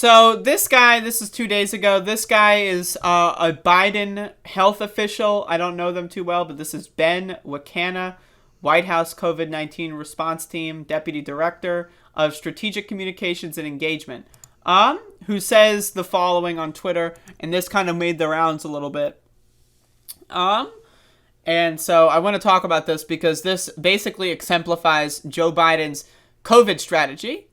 So this guy, this is 2 days ago. This guy is a Biden health official. I don't know them too well, but this is Ben Wakana, White House COVID-19 response team, deputy director of strategic communications and engagement, who says the following on Twitter, and this kind of made the rounds a little bit. And so I want to talk about this because this basically exemplifies Joe Biden's COVID strategy.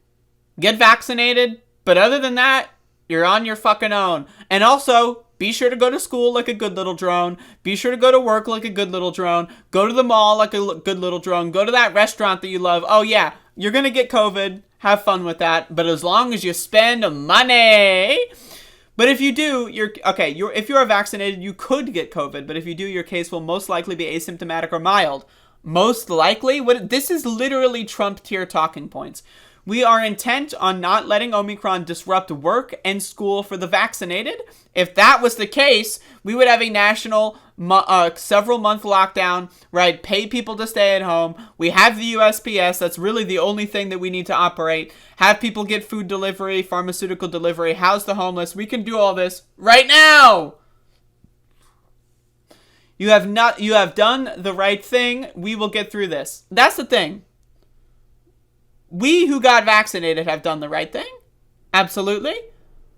Get vaccinated, but other than that, you're on your fucking own. And also, be sure to go to school like a good little drone. Be sure to go to work like a good little drone. Go to the mall like a good little drone. Go to that restaurant that you love. Oh yeah, you're going to get COVID. Have fun with that. But as long as you spend money. But if you do, if you are vaccinated, you could get COVID. But if you do, your case will most likely be asymptomatic or mild. Most likely? This is literally Trump tier talking points. We are intent on not letting Omicron disrupt work and school for the vaccinated. If that was the case, we would have a national several-month lockdown, right? Pay people to stay at home. We have the USPS. That's really the only thing that we need to operate. Have people get food delivery, pharmaceutical delivery, house the homeless. We can do all this right now. You have done the right thing. We will get through this. That's the thing. We who got vaccinated have done the right thing. Absolutely.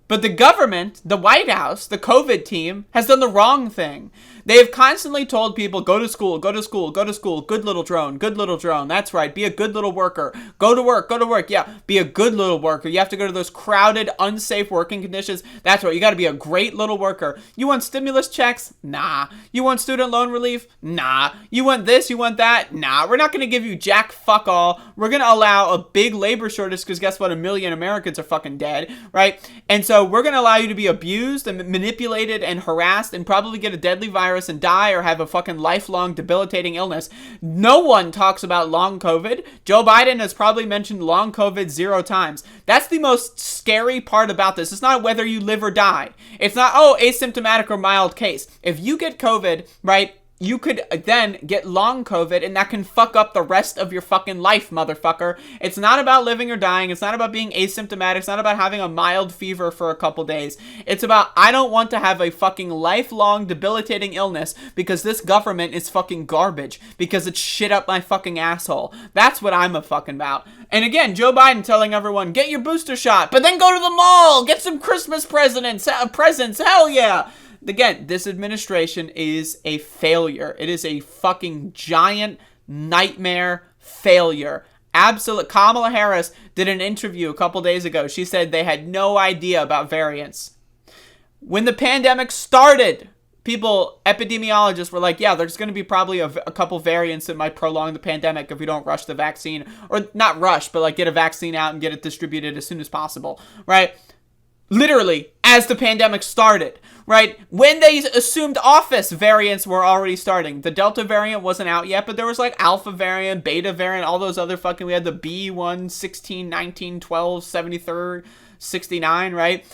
But the government, the White House, the COVID team has done the wrong thing. They have constantly told people, go to school, go to school, go to school. Good little drone, good little drone. That's right. Be a good little worker. Go to work, go to work. Yeah, be a good little worker. You have to go to those crowded, unsafe working conditions. That's right. You got to be a great little worker. You want stimulus checks? Nah. You want student loan relief? Nah. You want this? You want that? Nah. We're not going to give you jack fuck all. We're going to allow a big labor shortage because guess what? 1 million Americans are fucking dead, right? And so we're going to allow you to be abused and manipulated and harassed and probably get a deadly virus and die or have a fucking lifelong debilitating illness. No one talks about long COVID. Joe Biden has probably mentioned long COVID 0 times. That's the most scary part about this. It's not whether you live or die. It's not, asymptomatic or mild case. If you get COVID, right, you could then get long COVID and that can fuck up the rest of your fucking life, motherfucker. It's not about living or dying. It's not about being asymptomatic. It's not about having a mild fever for a couple days. It's about, I don't want to have a fucking lifelong debilitating illness because this government is fucking garbage because it's shit up my fucking asshole. That's what I'm a fucking about. And again, Joe Biden telling everyone, get your booster shot, but then go to the mall, get some Christmas presents, hell yeah. Again, this administration is a failure. It is a fucking giant nightmare failure. Absolute. Kamala Harris did an interview a couple days ago. She said they had no idea about variants. When the pandemic started, epidemiologists were like, yeah, there's going to be probably a couple variants that might prolong the pandemic if we don't rush the vaccine. Or not rush, but like get a vaccine out and get it distributed as soon as possible, right? Literally, as the pandemic started, right? When they assumed office, variants were already starting. The Delta variant wasn't out yet, but there was like Alpha variant, Beta variant, all those other fucking, we had the B1, 16, 19, 12, 73, 69, right?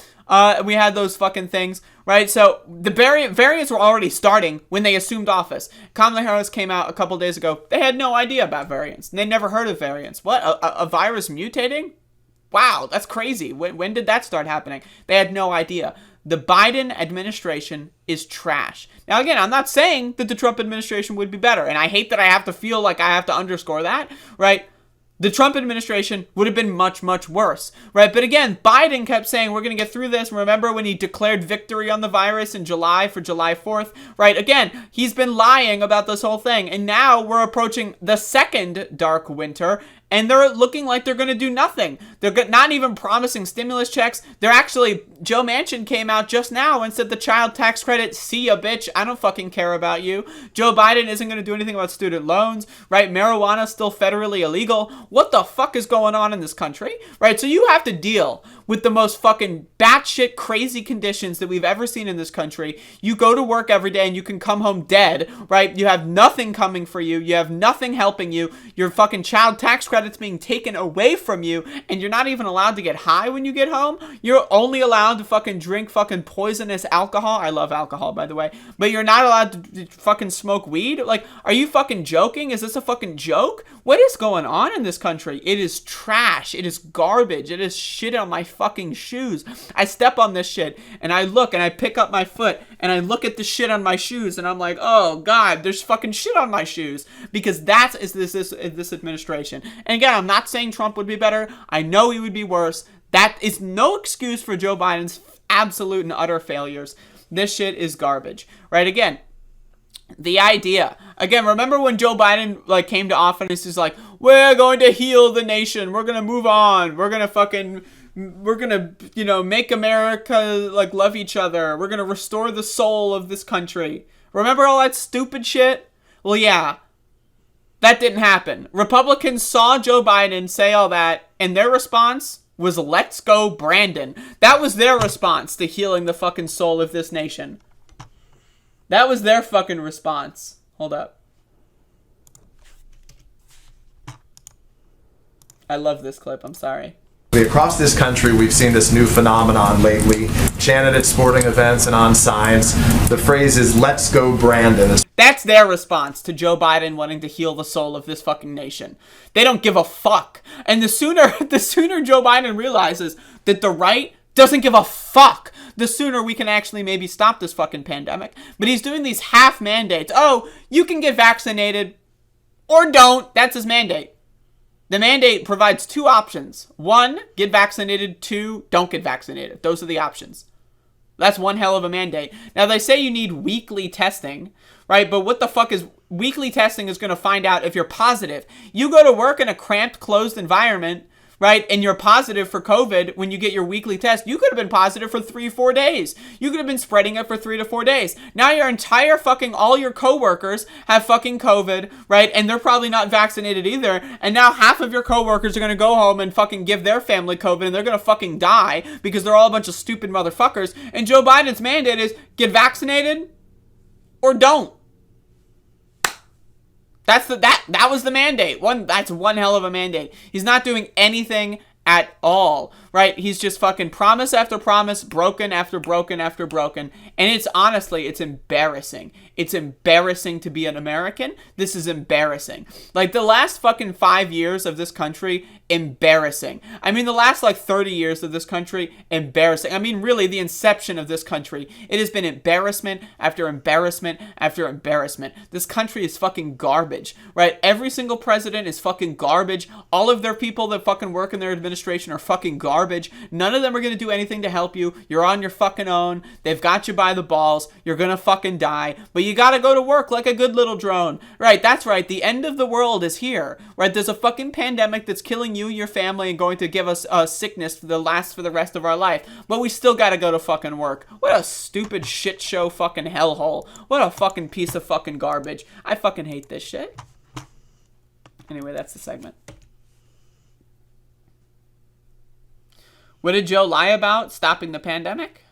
We had those fucking things, right? So the variants were already starting when they assumed office. Kamala Harris came out a couple days ago. They had no idea about variants. They never heard of variants. What? A virus mutating? Wow, that's crazy. When did that start happening? They had no idea. The Biden administration is trash. Now, again, I'm not saying that the Trump administration would be better, and I hate that I have to feel like I have to underscore that, right? The Trump administration would have been much, much worse, right? But again, Biden kept saying, we're going to get through this. Remember when he declared victory on the virus in July for July 4th, right? Again, he's been lying about this whole thing. And now we're approaching the second dark winter, and they're looking like they're going to do nothing. They're not even promising stimulus checks. They're actually, Joe Manchin came out just now and said the child tax credit, see ya, bitch. I don't fucking care about you. Joe Biden isn't going to do anything about student loans, right? Marijuana's still federally illegal. What the fuck is going on in this country, right? So you have to deal with the most fucking batshit crazy conditions that we've ever seen in this country. You go to work every day and you can come home dead, right? You have nothing coming for you. You have nothing helping you. Your fucking child tax credit's being taken away from you, and you're not even allowed to get high when you get home. You're only allowed to fucking drink fucking poisonous alcohol. I love alcohol, by the way, but you're not allowed to fucking smoke weed. Like, are you fucking joking? Is this a fucking joke? What is going on in this country? It is trash. It is garbage. It is shit on my fucking shoes. I step on this shit and I look and I pick up my foot and I look at the shit on my shoes and I'm like, oh God, there's fucking shit on my shoes, because that's this administration. And again, I'm not saying Trump would be better. I know he would be worse. That is no excuse for Joe Biden's absolute and utter failures. This shit is garbage, right? Again, the idea. Again, remember when Joe Biden came to office, he's like, we're going to heal the nation. We're going to move on. We're going to make America love each other. We're going to restore the soul of this country. Remember all that stupid shit? Well, yeah. That didn't happen. Republicans saw Joe Biden say all that, and their response was, let's go, Brandon. That was their response to healing the fucking soul of this nation. That was their fucking response. Hold up. I love this clip. I'm sorry. Across this country, we've seen this new phenomenon lately, chanted at sporting events and on signs. The phrase is, let's go, Brandon. That's their response to Joe Biden wanting to heal the soul of this fucking nation. They don't give a fuck. And the sooner Joe Biden realizes that the right doesn't give a fuck, the sooner we can actually maybe stop this fucking pandemic. But he's doing these half mandates. Oh, you can get vaccinated or don't. That's his mandate. The mandate provides two options. One, get vaccinated. Two, don't get vaccinated. Those are the options. That's one hell of a mandate. Now, they say you need weekly testing, right? But what the fuck is weekly testing is going to find out if you're positive? You go to work in a cramped, closed environment, right? And you're positive for COVID when you get your weekly test. You could have been positive for 3-4 days. You could have been spreading it for 3 to 4 days. Now your entire fucking, all your coworkers have fucking COVID, right? And they're probably not vaccinated either. And now half of your coworkers are going to go home and fucking give their family COVID, and they're going to fucking die because they're all a bunch of stupid motherfuckers. And Joe Biden's mandate is get vaccinated or don't. That was the mandate. That's one hell of a mandate. He's not doing anything at all, right? He's just fucking promise after promise, broken after broken after broken. And it's honestly, it's embarrassing. It's embarrassing to be an American. This is embarrassing. The last fucking 5 years of this country, embarrassing. I mean, the last 30 years of this country, embarrassing. I mean, really, the inception of this country, it has been embarrassment after embarrassment after embarrassment. This country is fucking garbage, right? Every single president is fucking garbage. All of their people that fucking work in their administration are fucking garbage. None of them are going to do anything to help you. You're on your fucking own. They've got you by the balls. You're going to fucking die. But you got to go to work like a good little drone. Right, that's right. The end of the world is here. Right, there's a fucking pandemic that's killing you, your family, and going to give us a sickness for the rest of our life. But we still got to go to fucking work. What a stupid shit show fucking hellhole. What a fucking piece of fucking garbage. I fucking hate this shit. Anyway, that's the segment. What did Joe lie about? Stopping the pandemic?